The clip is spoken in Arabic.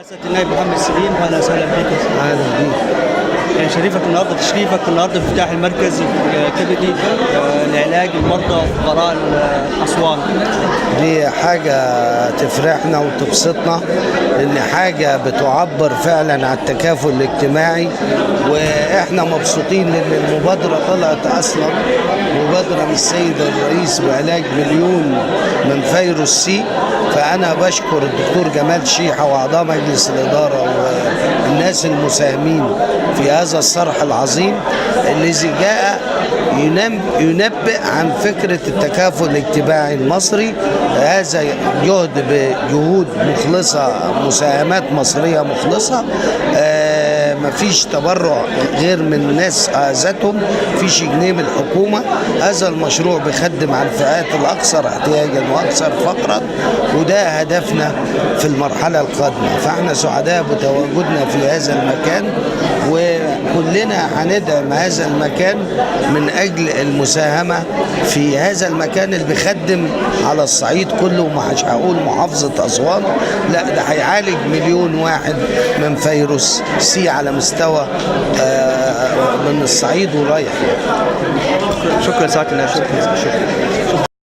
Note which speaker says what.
Speaker 1: سيادة النائب محمد سليم، اهلا وسهلا بك.
Speaker 2: اهلا بيك.
Speaker 1: تشريفك النهارده في افتتاح المركز الكبدي لعلاج المرضى وفقراء اسوان.
Speaker 2: دي حاجة تفرحنا وتبسطنا، إن حاجة بتعبر فعلا عن التكافل الاجتماعي، وإحنا مبسوطين إن المبادرة طلعت أصلا مبادرة من السيد الرئيس بعلاج مليون من فيروس سي. فأنا بشكر الدكتور جمال شيحة وأعضاء مجلس الإدارة والناس المساهمين في هذا الصرح العظيم الذي جاء ينبئ عن فكرة التكافل الاجتماعي المصري. هذا جهد بجهود مخلصة، مساهمات مصرية مخلصة. مفيش تبرع غير من الناس ذاتهم، مفيش جنيه من الحكومة. هذا المشروع بيخدم على الفئات الأكثر احتياجا وأكثر فقرا، وده هدفنا في المرحلة القادمة. فاحنا سعداء بتواجدنا في هذا المكان، وكلنا هندعم هذا المكان من أجل المساهمة في هذا المكان اللي بيخدم على الصعيد كله. مش هقول محافظة أسوان، لا، ده هيعالج مليون واحد من فيروس سي على مستوى من الصعيد ورايح.
Speaker 1: شكرا سعادة النائب. شكرا.